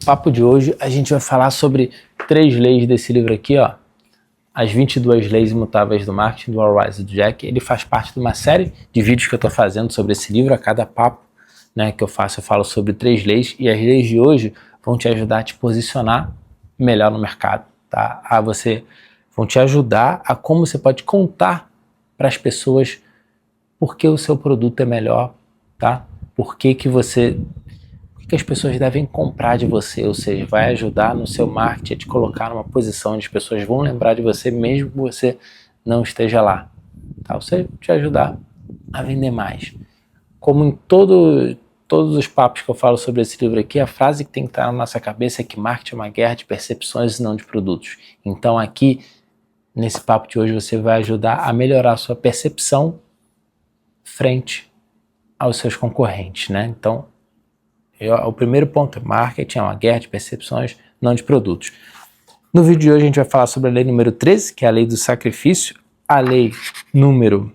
papo de hoje a gente vai falar sobre 3 leis desse livro aqui, ó. As 22 leis imutáveis do marketing, do Al Ries e do Jack. Ele faz parte de uma série de vídeos que eu estou fazendo sobre esse livro. A cada papo, né, que eu faço, eu falo sobre 3 leis. E as leis de hoje vão te ajudar a te posicionar melhor no mercado, tá? Vão te ajudar a como você pode contar para as pessoas por que o seu produto é melhor, tá? Por que as pessoas devem comprar de você, ou seja, vai ajudar no seu marketing a te colocar numa posição onde as pessoas vão lembrar de você mesmo que você não esteja lá, tá? Ou seja, te ajudar a vender mais. Como em todos os papos que eu falo sobre esse livro aqui, a frase que tem que estar na nossa cabeça é que marketing é uma guerra de percepções e não de produtos. Então aqui, nesse papo de hoje, você vai ajudar a melhorar a sua percepção frente aos seus concorrentes, né? Então, o primeiro ponto é marketing é uma guerra de percepções, não de produtos. No vídeo de hoje a gente vai falar sobre a lei número 13, que é a lei do sacrifício, a lei número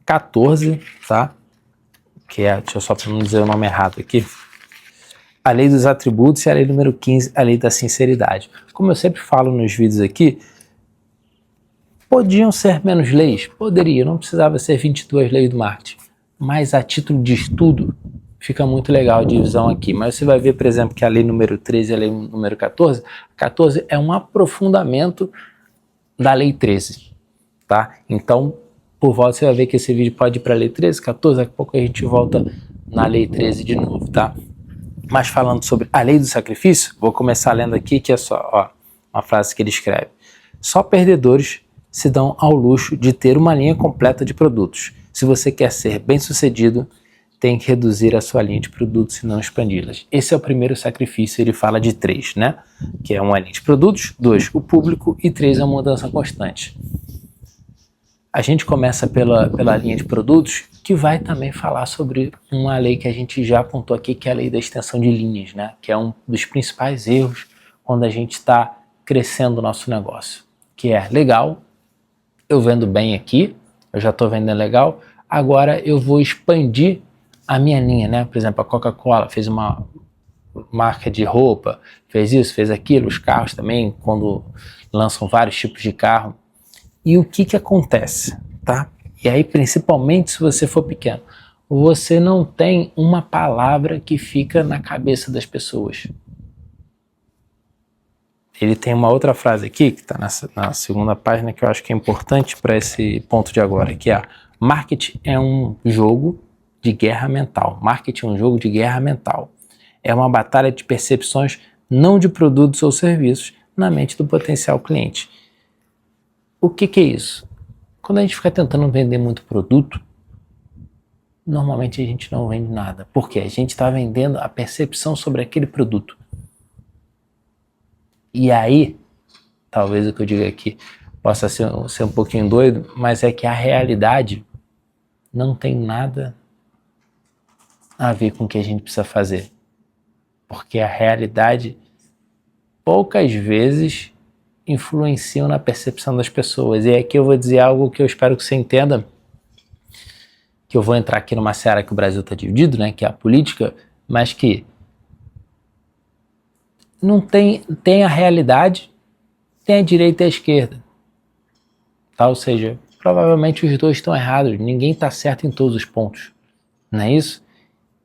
14, tá? Que é, deixa eu só para não dizer o nome errado aqui, a lei dos atributos e a lei número 15, a lei da sinceridade. Como eu sempre falo nos vídeos aqui, podiam ser menos leis? Poderia, não precisava ser 22 leis do marketing, mas a título de estudo fica muito legal a divisão aqui. Mas você vai ver, por exemplo, que a lei número 13 e a lei número 14, 14 é um aprofundamento da lei 13, tá? Então, por volta você vai ver que esse vídeo pode ir para a lei 13, 14, daqui a pouco a gente volta na lei 13 de novo, tá? Mas falando sobre a lei do sacrifício, vou começar lendo aqui, que é só, ó, uma frase que ele escreve. Só perdedores se dão ao luxo de ter uma linha completa de produtos. Se você quer ser bem-sucedido, tem que reduzir a sua linha de produtos e não expandi-las. Esse é o primeiro sacrifício, ele fala de 3, né? Que é uma linha de produtos, 2, o público e 3, a mudança constante. A gente começa pela linha de produtos, que vai também falar sobre uma lei que a gente já apontou aqui, que é a lei da extensão de linhas, né? Que é um dos principais erros quando a gente está crescendo o nosso negócio. Que é legal, eu vendo bem aqui, eu já estou vendendo legal, agora eu vou expandir a minha linha, né? Por exemplo, a Coca-Cola fez uma marca de roupa, fez isso, fez aquilo, os carros também, quando lançam vários tipos de carro. E o que acontece, tá? E aí, principalmente se você for pequeno, você não tem uma palavra que fica na cabeça das pessoas. Ele tem uma outra frase aqui, que está na segunda página, que eu acho que é importante para esse ponto de agora, que é: marketing é um jogo de guerra mental. Marketing é um jogo de guerra mental. É uma batalha de percepções, não de produtos ou serviços, na mente do potencial cliente. O que é isso? Quando a gente fica tentando vender muito produto, normalmente a gente não vende nada. Por quê? A gente está vendendo a percepção sobre aquele produto. E aí, talvez o que eu diga aqui possa ser um pouquinho doido, mas é que a realidade não tem nada a ver com o que a gente precisa fazer. Porque a realidade poucas vezes influenciam na percepção das pessoas. E aqui eu vou dizer algo que eu espero que você entenda, que eu vou entrar aqui numa seara que o Brasil está dividido, né, que é a política, mas que não tem a realidade, tem a direita e a esquerda. Tá? Ou seja, provavelmente os dois estão errados, ninguém está certo em todos os pontos, não é isso?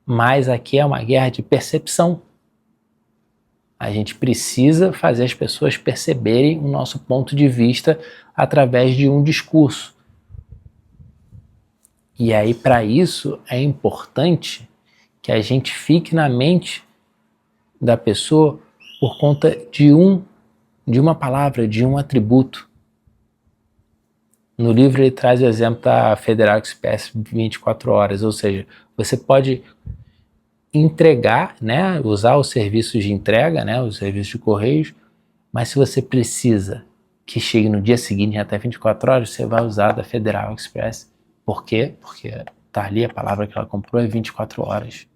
Mas aqui é uma guerra de percepção. A gente precisa fazer as pessoas perceberem o nosso ponto de vista através de um discurso. E aí, para isso, é importante que a gente fique na mente da pessoa por conta de uma palavra, de um atributo. No livro ele traz o exemplo da Federal Express 24 horas, ou seja, você pode entregar, né, usar os serviços de entrega, né, os serviços de correios, mas se você precisa que chegue no dia seguinte, até 24 horas, você vai usar da Federal Express. Por quê? Porque tá ali, a palavra que ela comprou é 24 horas.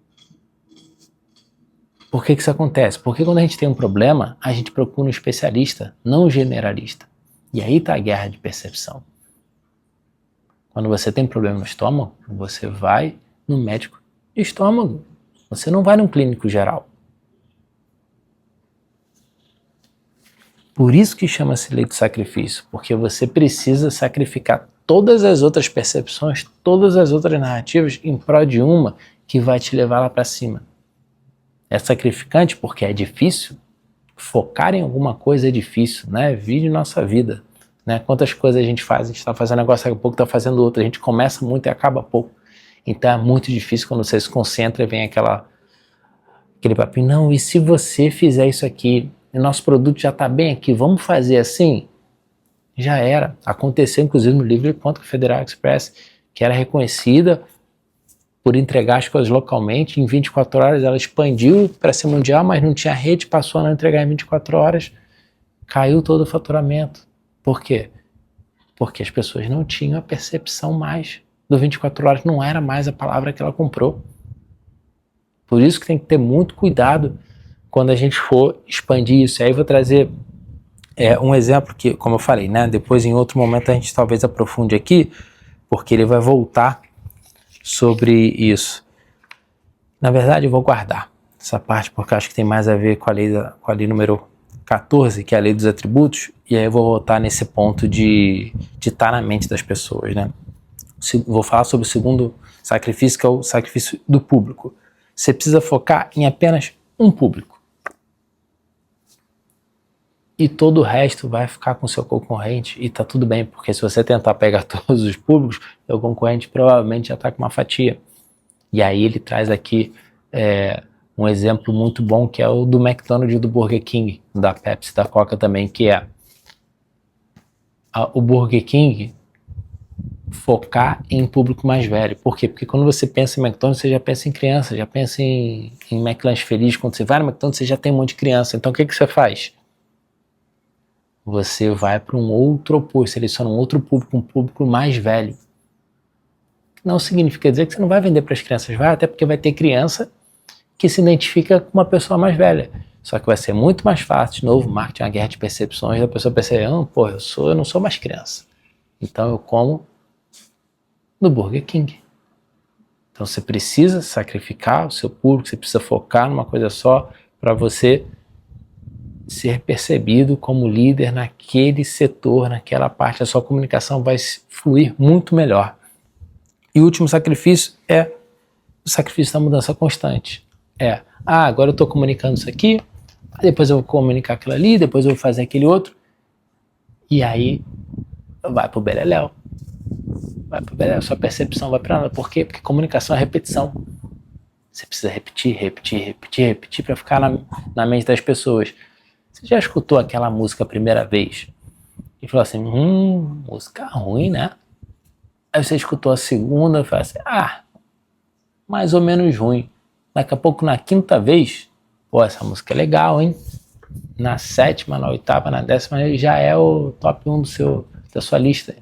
Por que isso acontece? Porque quando a gente tem um problema, a gente procura um especialista, não um generalista. E aí tá a guerra de percepção. Quando você tem problema no estômago, você vai no médico de estômago. Você não vai num clínico geral. Por isso que chama-se lei do sacrifício, porque você precisa sacrificar todas as outras percepções, todas as outras narrativas em prol de uma que vai te levar lá para cima. É sacrificante porque é difícil. Focar em alguma coisa é difícil, né? Vive nossa vida, né? Quantas coisas a gente faz, a gente está fazendo um negócio, daqui a pouco está fazendo outra, a gente começa muito e acaba pouco. Então é muito difícil quando você se concentra e vem aquele papinho, não, e se você fizer isso aqui, o nosso produto já está bem aqui, vamos fazer assim? Já era. Aconteceu inclusive no livro de conta com a Federal Express, que era reconhecida por entregar as coisas localmente, em 24 horas ela expandiu para ser mundial, mas não tinha rede, passou a não entregar em 24 horas, caiu todo o faturamento. Por quê? Porque as pessoas não tinham a percepção mais do 24 horas, não era mais a palavra que ela comprou. Por isso que tem que ter muito cuidado quando a gente for expandir isso. E aí eu vou trazer um exemplo que, como eu falei, né? Depois em outro momento a gente talvez aprofunde aqui, porque ele vai voltar sobre isso. Na verdade eu vou guardar essa parte porque eu acho que tem mais a ver com a lei número 14, que é a lei dos atributos, e aí eu vou voltar nesse ponto de estar na mente das pessoas, né? Vou falar sobre o segundo sacrifício, que é o sacrifício do público. Você precisa focar em apenas um público. E todo o resto vai ficar com o seu concorrente e tá tudo bem, porque se você tentar pegar todos os públicos, o concorrente provavelmente já tá com uma fatia. E aí ele traz aqui um exemplo muito bom, que é o do McDonald's e do Burger King, da Pepsi, da Coca também, que é o Burger King focar em público mais velho. Por quê? Porque quando você pensa em McDonald's, você já pensa em criança, já pensa em McLanche Feliz. Quando você vai no McDonald's, você já tem um monte de criança. Então o que você faz? Você vai para um outro oposto, seleciona um outro público, um público mais velho. Não significa dizer que você não vai vender para as crianças, vai, até porque vai ter criança que se identifica com uma pessoa mais velha. Só que vai ser muito mais fácil, de novo, marketing é uma guerra de percepções, da pessoa perceber, eu não sou mais criança. Então eu como no Burger King. Então você precisa sacrificar o seu público, você precisa focar numa coisa só para você ser percebido como líder naquele setor, naquela parte. A sua comunicação vai fluir muito melhor. E o último sacrifício é o sacrifício da mudança constante. Agora eu estou comunicando isso aqui, depois eu vou comunicar aquilo ali, depois eu vou fazer aquele outro, e aí vai pro beleléu. Sua percepção vai para nada. Por quê? Porque comunicação é repetição. Você precisa repetir para ficar na mente das pessoas. Você já escutou aquela música a primeira vez e falou assim, música ruim, né? Aí você escutou a segunda e falou assim, mais ou menos ruim. Daqui a pouco, na quinta vez, essa música é legal, hein? Na sétima, na oitava, na décima, já é o top 1 da sua lista.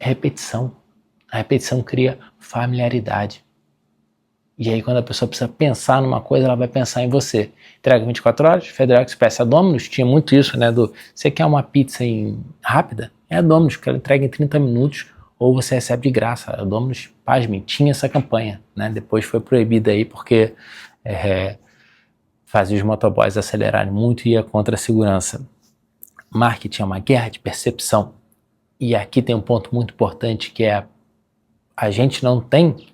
Repetição. A repetição cria familiaridade. E aí quando a pessoa precisa pensar numa coisa, ela vai pensar em você. Entrega 24 horas, Federal Express. A Domino's tinha muito isso, né? Você quer uma pizza rápida? É a Domino's, que ela entrega em 30 minutos ou você recebe de graça. A Domino's, pasmem, tinha essa campanha, né? Depois foi proibida aí porque fazia os motoboys acelerarem muito e ia contra a segurança. Marketing é uma guerra de percepção. E aqui tem um ponto muito importante que é a gente não tem,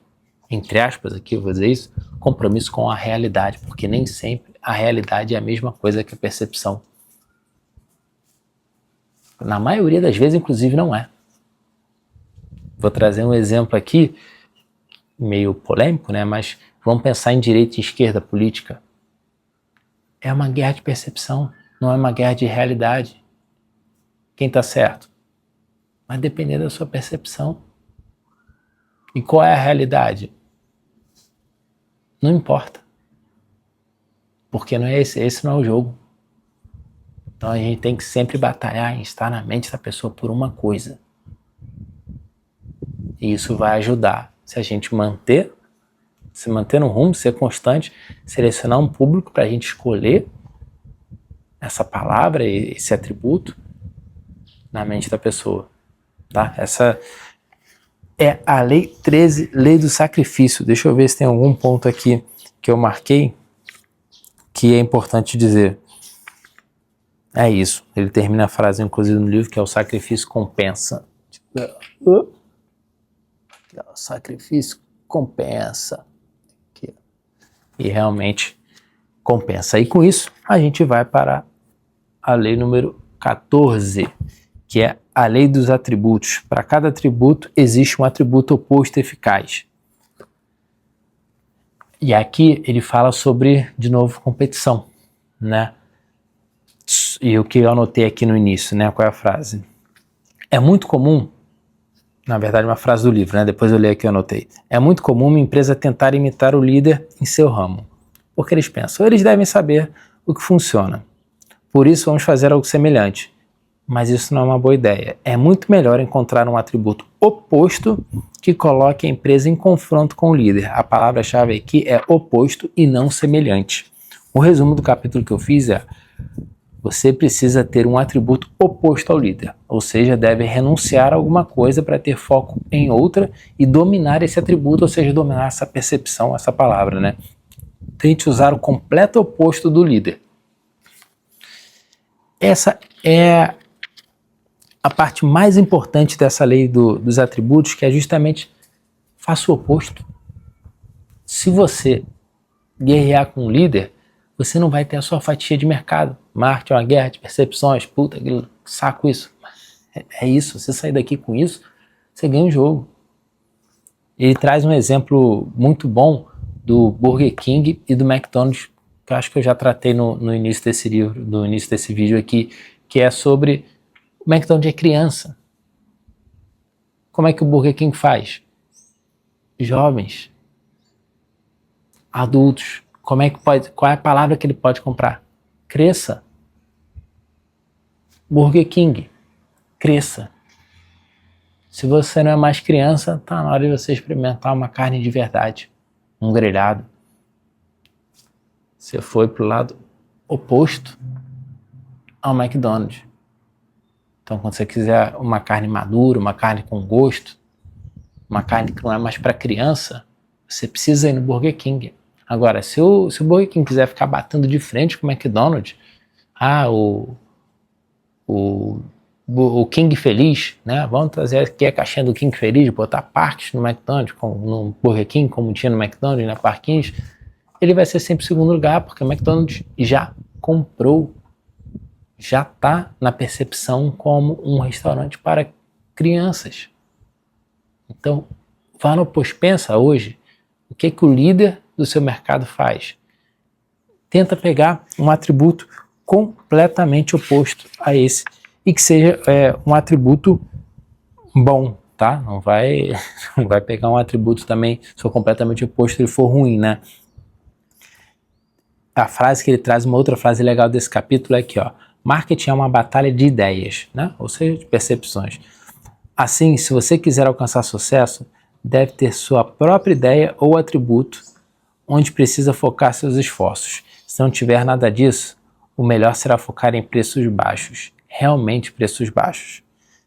entre aspas aqui eu vou dizer isso, compromisso com a realidade, porque nem sempre a realidade é a mesma coisa que a percepção. Na maioria das vezes, inclusive, não é. Vou trazer um exemplo aqui, meio polêmico, né? Mas vamos pensar em direita e esquerda política. É uma guerra de percepção, não é uma guerra de realidade. Quem está certo? Vai depender da sua percepção. E qual é a realidade? Não importa. Porque não é esse não é o jogo. Então a gente tem que sempre batalhar em estar na mente da pessoa por uma coisa. E isso vai ajudar. Se a gente se manter no rumo, ser constante, selecionar um público para a gente escolher essa palavra, esse atributo na mente da pessoa. Tá? Essa é a lei 13, lei do sacrifício. Deixa eu ver se tem algum ponto aqui que eu marquei que é importante dizer. É isso. Ele termina a frase, inclusive, no livro, que é o sacrifício compensa. O sacrifício compensa. Aqui. E realmente compensa. E com isso, a gente vai para a lei número 14, que é a lei dos atributos. Para cada atributo, existe um atributo oposto eficaz. E aqui ele fala sobre, de novo, competição, né? E o que eu anotei aqui no início, né? Qual é a frase? É muito comum, na verdade uma frase do livro, né? Depois eu leio aqui, eu anotei. É muito comum uma empresa tentar imitar o líder em seu ramo. Porque eles pensam, eles devem saber o que funciona. Por isso vamos fazer algo semelhante. Mas isso não é uma boa ideia. É muito melhor encontrar um atributo oposto que coloque a empresa em confronto com o líder. A palavra-chave aqui é oposto e não semelhante. O resumo do capítulo que eu fiz é: você precisa ter um atributo oposto ao líder, ou seja, deve renunciar a alguma coisa para ter foco em outra e dominar esse atributo, ou seja, dominar essa percepção, essa palavra, né? Tente usar o completo oposto do líder. Essa é a parte mais importante dessa lei dos atributos, que é justamente faça o oposto. Se você guerrear com o líder, você não vai ter a sua fatia de mercado. Marketing é uma guerra de percepções, puta, que saco isso. É isso, você sair daqui com isso, você ganha o jogo. Ele traz um exemplo muito bom do Burger King e do McDonald's, que eu acho que eu já tratei no início desse livro, no início desse vídeo aqui, que é sobre o McDonald's é criança. Como é que o Burger King faz? Jovens, adultos, como é que pode, qual é a palavra que ele pode comprar? Cresça. Burger King, cresça. Se você não é mais criança, tá na hora de você experimentar uma carne de verdade, um grelhado. Você foi pro lado oposto ao McDonald's. Então, quando você quiser uma carne madura, uma carne com gosto, uma carne que não é mais para criança, você precisa ir no Burger King. Agora, se o Burger King quiser ficar batendo de frente com o McDonald's, o King Feliz, né? Vamos trazer aqui a caixinha do King Feliz, botar parques no McDonald's, no Burger King, como tinha no McDonald's, na parquinhos, ele vai ser sempre segundo lugar, porque o McDonald's já comprou, já está na percepção como um restaurante para crianças. Então, vá no pensa hoje, o que o líder do seu mercado faz? Tenta pegar um atributo completamente oposto a esse e que seja um atributo bom, tá? Não vai pegar um atributo também, se for completamente oposto, ele for ruim, né? A frase que ele traz, uma outra frase legal desse capítulo é aqui, ó. Marketing é uma batalha de ideias, né? Ou seja, de percepções. Assim, se você quiser alcançar sucesso, deve ter sua própria ideia ou atributo onde precisa focar seus esforços. Se não tiver nada disso, o melhor será focar em preços baixos, realmente preços baixos.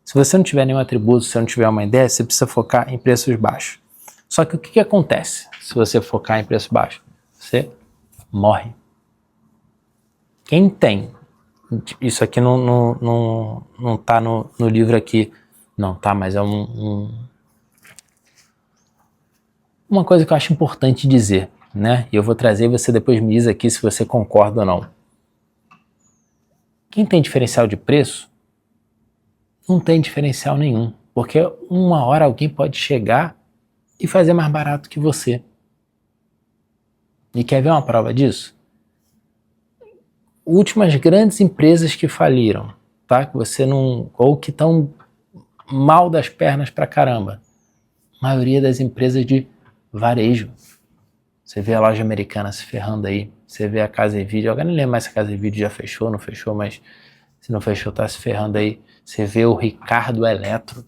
Se você não tiver nenhum atributo, se você não tiver uma ideia, você precisa focar em preços baixos. Só que o que acontece se você focar em preço baixo? Você morre. Quem tem, isso aqui não tá no livro aqui, não, tá? Mas é uma coisa que eu acho importante dizer, né? E eu vou trazer e você depois me diz aqui se você concorda ou não. Quem tem diferencial de preço, não tem diferencial nenhum, porque uma hora alguém pode chegar e fazer mais barato que você. E quer ver uma prova disso? Últimas grandes empresas que faliram, tá? Que você não, ou que estão mal das pernas pra caramba. A maioria das empresas de varejo. Você vê a loja americana se ferrando aí, você vê a Casa e Vídeo, agora nem lembro mais se a Casa e Vídeo já fechou, não fechou, mas se não fechou tá se ferrando aí. Você vê o Ricardo Eletro.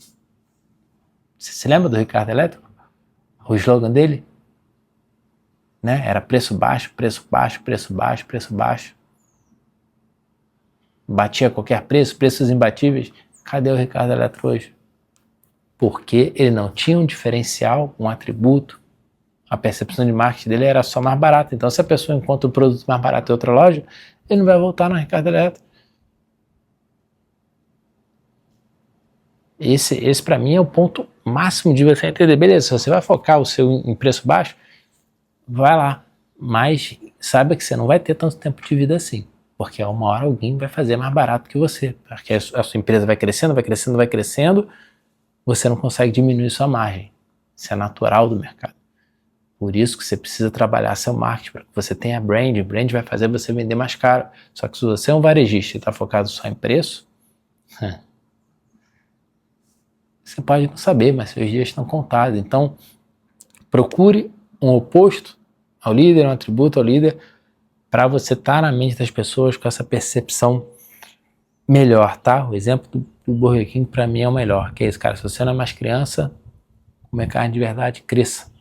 Você se lembra do Ricardo Eletro? O slogan dele? Né? Era preço baixo, preço baixo, preço baixo, preço baixo. Batia qualquer preço, preços imbatíveis. Cadê o Ricardo Eletro hoje? Porque ele não tinha um diferencial, um atributo. A percepção de marketing dele era só mais barato. Então, se a pessoa encontra o produto mais barato em outra loja, ele não vai voltar no Ricardo Eletro. Esse para mim é o ponto máximo de você entender. Beleza, se você vai focar o seu em preço baixo, vai lá. Mas saiba que você não vai ter tanto tempo de vida assim. Porque uma hora alguém vai fazer mais barato que você. Porque a sua empresa vai crescendo, vai crescendo, vai crescendo. Você não consegue diminuir sua margem. Isso é natural do mercado. Por isso que você precisa trabalhar seu marketing, para que você tenha brand. O brand vai fazer você vender mais caro. Só que se você é um varejista e está focado só em preço, você pode não saber, mas seus dias estão contados. Então, procure um oposto ao líder, um atributo ao líder, para você estar na mente das pessoas com essa percepção melhor, tá? O exemplo do Burger King para mim é o melhor, que é esse, cara. Se você não é mais criança, comer carne de verdade, cresça.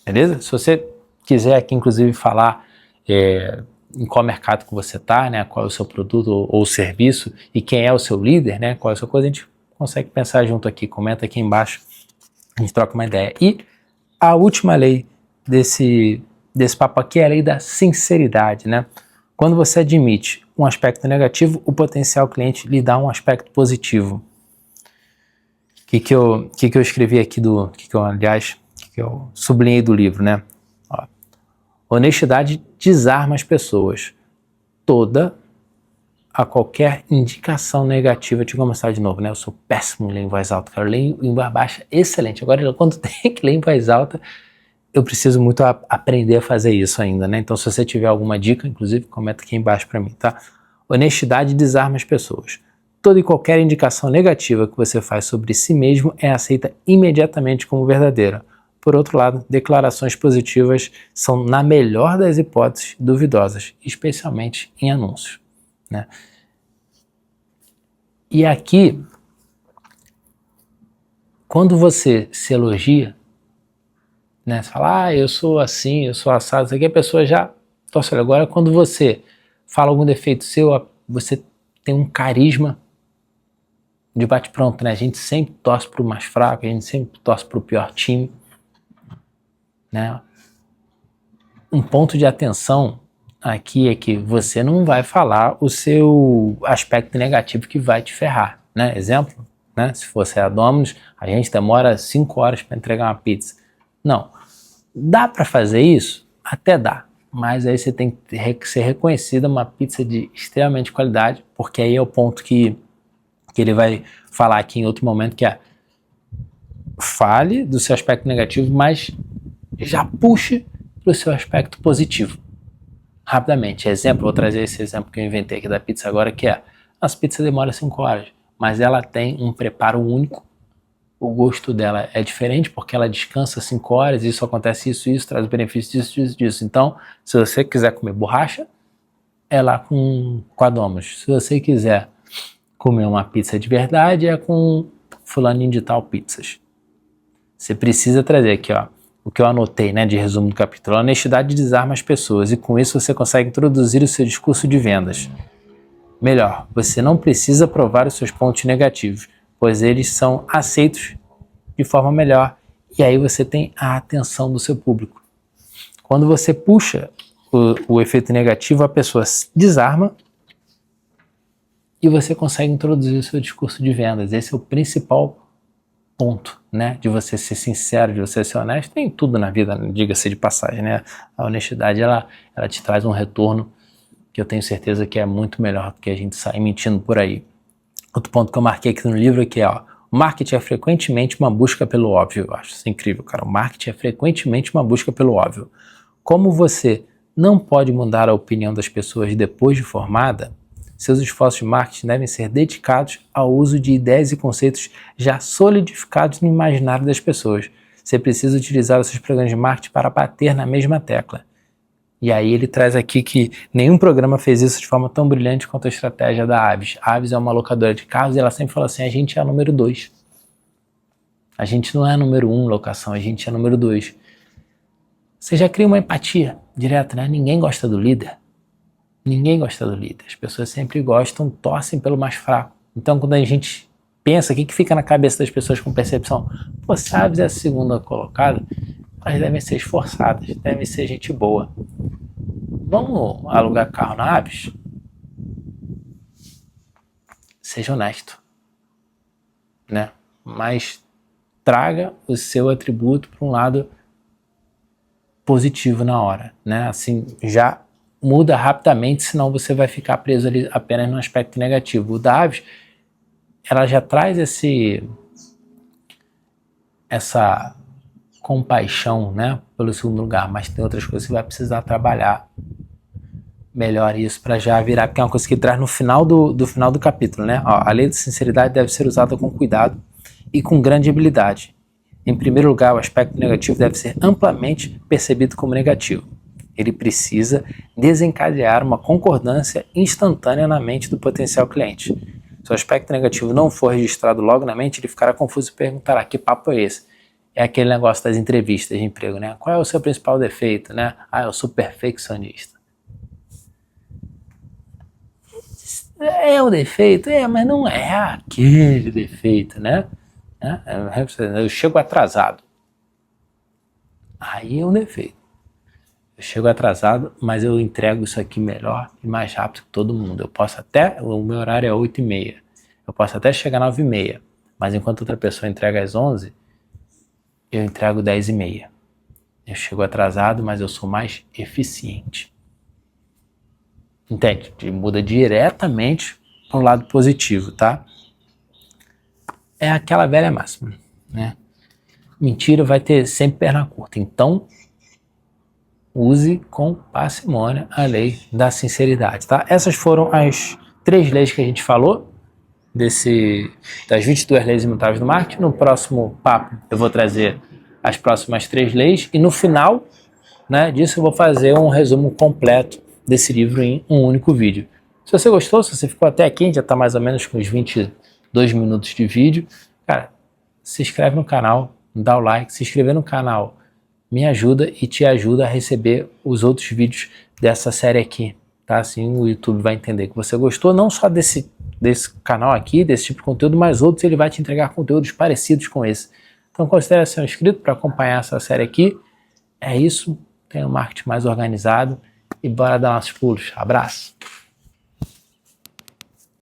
Beleza? Se você quiser aqui, inclusive, falar em qual mercado que você está, né? Qual é o seu produto ou serviço e quem é o seu líder, né? Qual é a sua coisa, a gente consegue pensar junto aqui. Comenta aqui embaixo, a gente troca uma ideia. E a última lei desse papo aqui é a lei da sinceridade, né? Quando você admite um aspecto negativo, o potencial cliente lhe dá um aspecto positivo. O que eu escrevi aqui que eu sublinhei do livro, né? Ó, honestidade desarma as pessoas. A qualquer indicação negativa, deixa eu começar de novo, né? Eu sou péssimo em ler em voz alta, cara. Eu leio em voz baixa, excelente. Agora, quando tem que ler em voz alta, eu preciso muito aprender a fazer isso ainda, né? Então, se você tiver alguma dica, inclusive, comenta aqui embaixo para mim, tá? Honestidade desarma as pessoas. Toda e qualquer indicação negativa que você faz sobre si mesmo é aceita imediatamente como verdadeira. Por outro lado, declarações positivas são, na melhor das hipóteses, duvidosas, especialmente em anúncios, né? E aqui, quando você se elogia, né, você fala, eu sou assim, eu sou assado, isso aqui, a pessoa já torce. Agora, quando você fala algum defeito seu, você tem um carisma de bate-pronto, né? A gente sempre torce para o mais fraco, a gente sempre torce para o pior time, né? Um ponto de atenção aqui é que você não vai falar o seu aspecto negativo que vai te ferrar, né? Exemplo, né? Se fosse a Domino's, a gente demora 5 horas para entregar uma pizza. Não. Dá para fazer isso? Até dá. Mas aí você tem que ser reconhecida uma pizza de extremamente qualidade, porque aí é o ponto que ele vai falar aqui em outro momento, que é fale do seu aspecto negativo, mas já puxe para o seu aspecto positivo. Rapidamente, exemplo, vou trazer esse exemplo que eu inventei aqui da pizza agora, que é, as pizzas demoram 5 horas, mas ela tem um preparo único, o gosto dela é diferente, porque ela descansa 5 horas, isso acontece isso, traz benefícios disso. Então, se você quiser comer borracha, é lá com a Domino's. Se você quiser comer uma pizza de verdade, é com fulaninho de tal pizzas. Você precisa trazer aqui, ó, o que eu anotei, né, de resumo do capítulo. A honestidade desarma as pessoas e com isso você consegue introduzir o seu discurso de vendas. Melhor, você não precisa provar os seus pontos negativos, pois eles são aceitos de forma melhor e aí você tem a atenção do seu público. Quando você puxa o efeito negativo, a pessoa se desarma e você consegue introduzir o seu discurso de vendas. Esse é o principal ponto, né, de você ser sincero, de você ser honesto. Tem tudo na vida, diga-se de passagem, né? A honestidade, ela te traz um retorno que eu tenho certeza que é muito melhor do que a gente sair mentindo por aí. Outro ponto que eu marquei aqui no livro é que, ó, o marketing é frequentemente uma busca pelo óbvio. Eu acho isso incrível, cara. O marketing é frequentemente uma busca pelo óbvio. Como você não pode mudar a opinião das pessoas depois de formada, seus esforços de marketing devem ser dedicados ao uso de ideias e conceitos já solidificados no imaginário das pessoas. Você precisa utilizar os seus programas de marketing para bater na mesma tecla. E aí ele traz aqui que nenhum programa fez isso de forma tão brilhante quanto a estratégia da Avis. A Avis é uma locadora de carros e ela sempre fala assim, a gente é a número 2. A gente não é a número 1 locação, a gente é a número 2. Você já cria uma empatia direta, né? Ninguém gosta do líder. Ninguém gosta do líder. As pessoas sempre gostam, torcem pelo mais fraco. Então quando a gente pensa, o que fica na cabeça das pessoas com percepção? Pô, se a Avis é a segunda colocada, elas devem ser esforçadas, devem ser gente boa. Vamos alugar carro na Avis? Seja honesto. né? Mas traga o seu atributo para um lado positivo na hora, né? Assim, já muda rapidamente, senão você vai ficar preso ali apenas no aspecto negativo. O da Aves, ela já traz essa compaixão, né, pelo segundo lugar, mas tem outras coisas que vai precisar trabalhar melhor isso para já virar, porque é uma coisa que traz no final do final do capítulo, né? Ó, a lei da sinceridade deve ser usada com cuidado e com grande habilidade. Em primeiro lugar, o aspecto negativo deve ser amplamente percebido como negativo. Ele precisa desencadear uma concordância instantânea na mente do potencial cliente. Se o aspecto negativo não for registrado logo na mente, ele ficará confuso e perguntará: que papo é esse? É aquele negócio das entrevistas de emprego, né? Qual é o seu principal defeito, né? Ah, eu sou perfeccionista. É o defeito? É, mas não é aquele defeito, né? Eu chego atrasado. Aí é um defeito. Eu chego atrasado, mas eu entrego isso aqui melhor e mais rápido que todo mundo. Eu posso até, o meu horário é 8h30. Eu posso até chegar 9h30, mas enquanto outra pessoa entrega às 11h, eu entrego 10h30. Eu chego atrasado, mas eu sou mais eficiente. Entende? Muda diretamente para o lado positivo, tá? É aquela velha máxima, né? Mentira vai ter sempre perna curta. Então, use com parcimônia a lei da sinceridade, tá? Essas foram as 3 leis que a gente falou das 22 leis imutáveis do marketing. No próximo papo eu vou trazer as próximas 3 leis e no final, né, disso eu vou fazer um resumo completo desse livro em um único vídeo. Se você gostou, se você ficou até aqui, a gente já está mais ou menos com uns 22 minutos de vídeo, cara, se inscreve no canal, dá o like, se inscrever no canal me ajuda e te ajuda a receber os outros vídeos dessa série aqui, tá? Assim o YouTube vai entender que você gostou não só desse canal aqui, desse tipo de conteúdo, mas outros ele vai te entregar conteúdos parecidos com esse. Então considere ser um inscrito para acompanhar essa série aqui. É isso, tenha um marketing mais organizado e bora dar nossos pulos. Abraço!